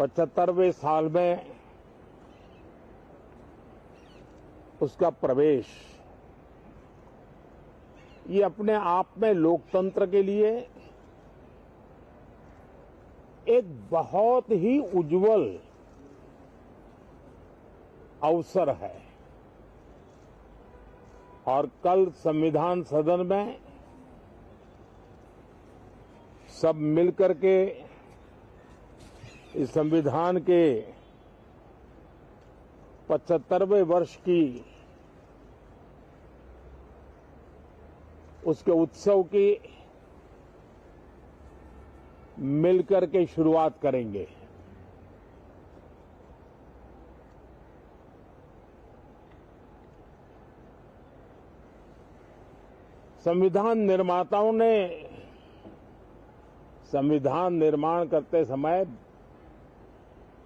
75वें साल में उसका प्रवेश, ये अपने आप में लोकतंत्र के लिए एक बहुत ही उज्जवल अवसर है। और कल संविधान सदन में सब मिलकर के इस संविधान के 75वें वर्ष की उसके उत्सव की मिलकर के शुरुआत करेंगे। संविधान निर्माताओं ने संविधान निर्माण करते समय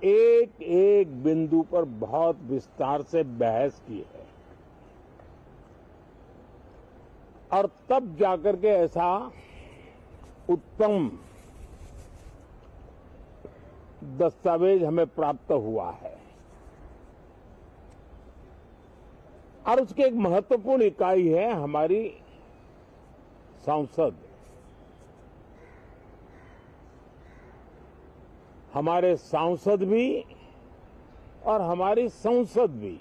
एक एक बिंदु पर बहुत विस्तार से बहस की है और तब जाकर के ऐसा उत्तम दस्तावेज हमें प्राप्त हुआ है। और उसकी एक महत्वपूर्ण इकाई है हमारी संसद। हमारे सांसद भी और हमारी संसद भी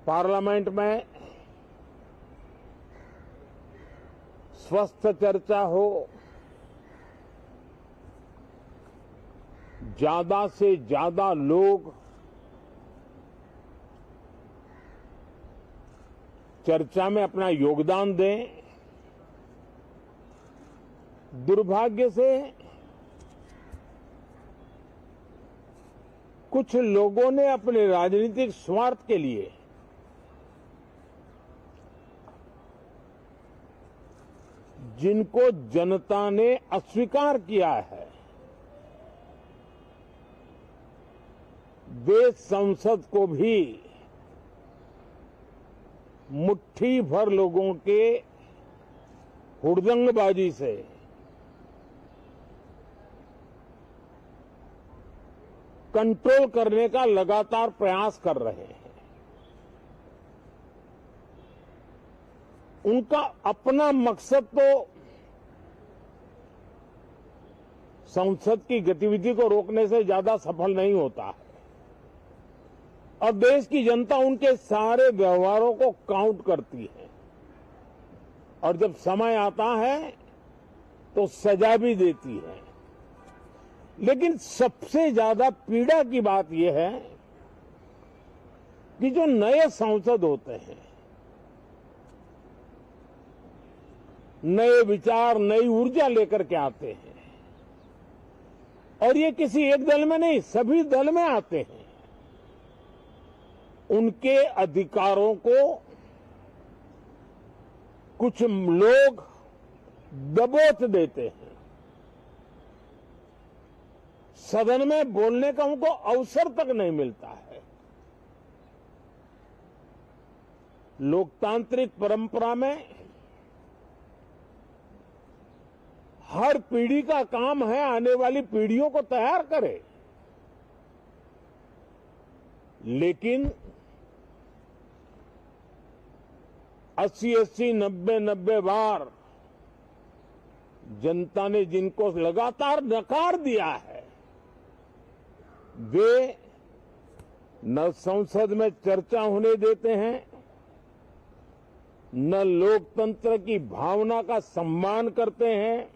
पार्लियामेंट में स्वस्थ चर्चा हो, ज्यादा से ज्यादा लोग चर्चा में अपना योगदान दें। दुर्भाग्य से कुछ लोगों ने अपने राजनीतिक स्वार्थ के लिए जिनको जनता ने अस्वीकार किया है, वे संसद को भी मुट्ठी भर लोगों के हुड़दंगबाजी से कंट्रोल करने का लगातार प्रयास कर रहे हैं। उनका अपना मकसद तो संसद की गतिविधि को रोकने से ज्यादा सफल नहीं होता है और देश की जनता उनके सारे व्यवहारों को काउंट करती है और जब समय आता है तो सजा भी देती है। लेकिन सबसे ज्यादा पीड़ा की बात यह है कि जो नए सांसद होते हैं, नए विचार, नई ऊर्जा लेकर के आते हैं और ये किसी एक दल में नहीं, सभी दल में आते हैं। उनके अधिकारों को कुछ लोग दबोच देते हैं। सदन में बोलने का उनको अवसर तक नहीं मिलता है। लोकतांत्रिक परंपरा में हर पीढ़ी का काम है आने वाली पीढ़ियों को तैयार करे, लेकिन 80-80, 90-90 बार जनता ने जिनको लगातार नकार दिया है, वे न संसद में चर्चा होने देते हैं, न लोकतंत्र की भावना का सम्मान करते हैं,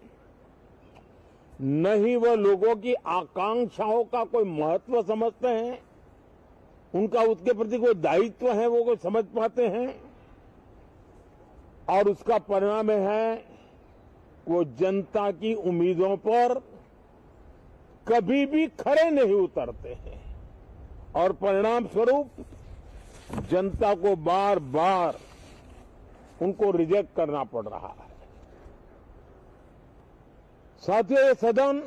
न ही वह लोगों की आकांक्षाओं का कोई महत्व समझते हैं, उनका उसके प्रति कोई दायित्व है वो कोई समझ पाते हैं। और उसका परिणाम है वो जनता की उम्मीदों पर कभी भी खरे नहीं उतरते हैं और परिणाम स्वरूप जनता को बार बार उनको रिजेक्ट करना पड़ रहा है। साथियों, ये सदन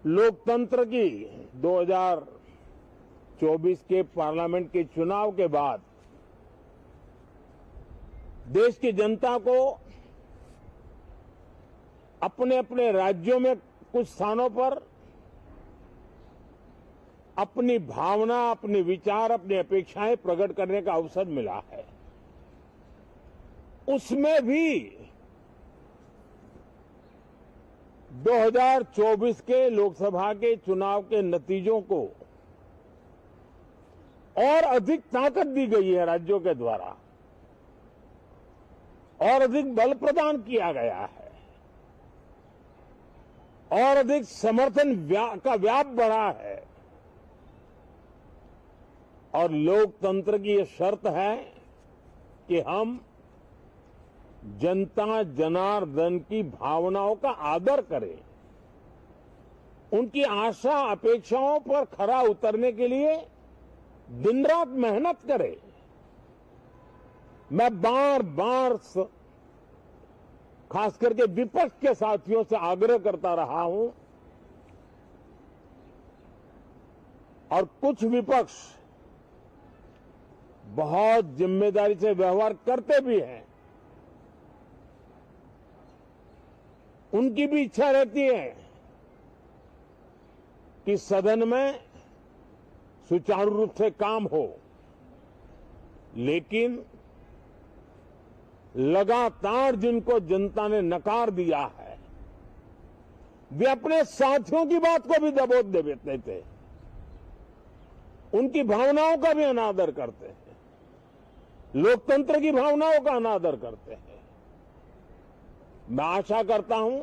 लोकतंत्र की 2024 के पार्लियामेंट के चुनाव के बाद देश की जनता को अपने अपने राज्यों में कुछ स्थानों पर अपनी भावना, अपने विचार, अपनी अपेक्षाएं प्रकट करने का अवसर मिला है। उसमें भी 2024 के लोकसभा के चुनाव के नतीजों को और अधिक ताकत दी गई है राज्यों के द्वारा, और अधिक बल प्रदान किया गया है, और अधिक समर्थन का व्याप बढ़ा है। और लोकतंत्र की ये शर्त है कि हम जनता जनार्दन की भावनाओं का आदर करें, उनकी आशा अपेक्षाओं पर खरा उतरने के लिए दिन रात मेहनत करें। मैं बार बार खास करके विपक्ष के साथियों से आग्रह करता रहा हूं, और कुछ विपक्ष बहुत जिम्मेदारी से व्यवहार करते भी हैं। उनकी भी इच्छा रहती है कि सदन में सुचारू रूप से काम हो, लेकिन लगातार जिनको जनता ने नकार दिया है, वे अपने साथियों की बात को भी दबोच देते थे, उनकी भावनाओं का भी अनादर करते हैं, लोकतंत्र की भावनाओं का अनादर करते हैं। मैं आशा करता हूं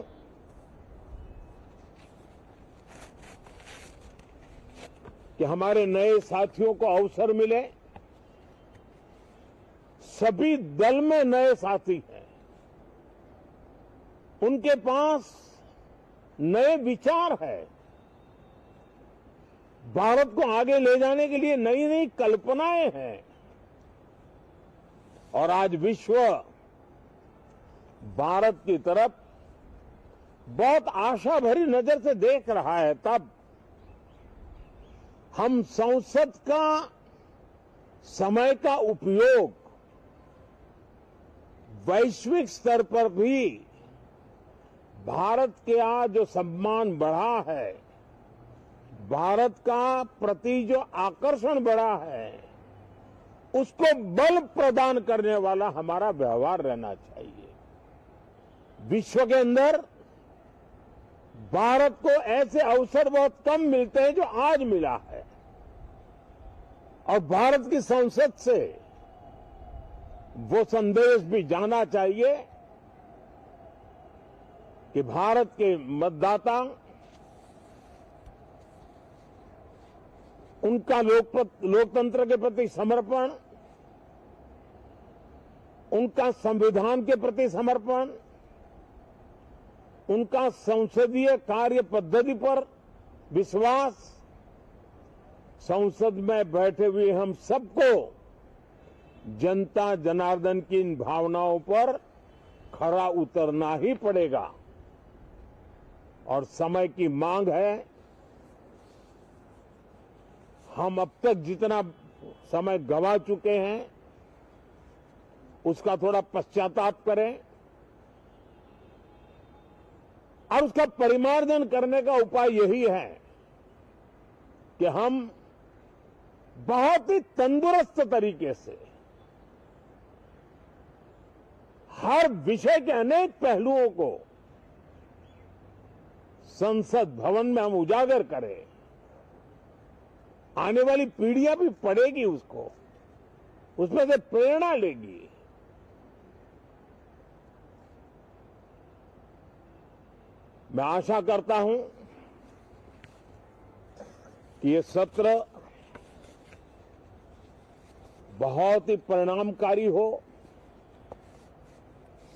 कि हमारे नए साथियों को अवसर मिले। सभी दल में नए साथी हैं, उनके पास नए विचार है, भारत को आगे ले जाने के लिए नई नई कल्पनाएं हैं। और आज विश्व भारत की तरफ बहुत आशा भरी नजर से देख रहा है। तब हम संसद का समय का उपयोग वैश्विक स्तर पर भी भारत के आज जो सम्मान बढ़ा है, भारत का प्रति जो आकर्षण बढ़ा है, उसको बल प्रदान करने वाला हमारा व्यवहार रहना चाहिए। विश्व के अंदर भारत को ऐसे अवसर बहुत कम मिलते हैं जो आज मिला है, और भारत की संसद से वो संदेश भी जाना चाहिए कि भारत के मतदाता उनका लोकतंत्र के प्रति समर्पण, उनका संविधान के प्रति समर्पण, उनका संसदीय कार्य पद्धति पर विश्वास, संसद में बैठे हुए हम सबको जनता जनार्दन की इन भावनाओं पर खरा उतरना ही पड़ेगा। और समय की मांग है, हम अब तक जितना समय गंवा चुके हैं उसका थोड़ा पश्चाताप करें, और उसका परिमार्जन करने का उपाय यही है कि हम बहुत ही तंदुरुस्त तरीके से हर विषय के अनेक पहलुओं को संसद भवन में हम उजागर करें। आने वाली पीढ़ियां भी पढ़ेगी उसको, उसमें से प्रेरणा लेगी। मैं आशा करता हूं कि ये सत्र बहुत ही परिणामकारी हो,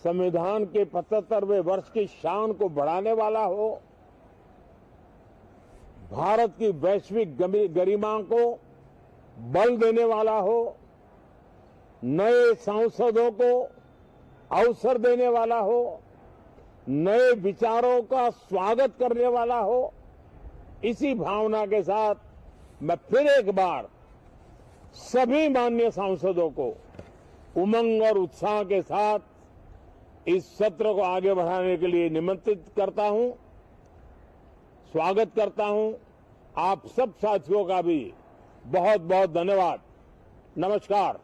संविधान के 75वें वर्ष की शान को बढ़ाने वाला हो, भारत की वैश्विक गरिमा को बल देने वाला हो, नए सांसदों को अवसर देने वाला हो, नए विचारों का स्वागत करने वाला हो। इसी भावना के साथ मैं फिर एक बार सभी माननीय सांसदों को उमंग और उत्साह के साथ इस सत्र को आगे बढ़ाने के लिए निमंत्रित करता हूं, स्वागत करता हूं। आप सब साथियों का भी बहुत बहुत धन्यवाद। नमस्कार।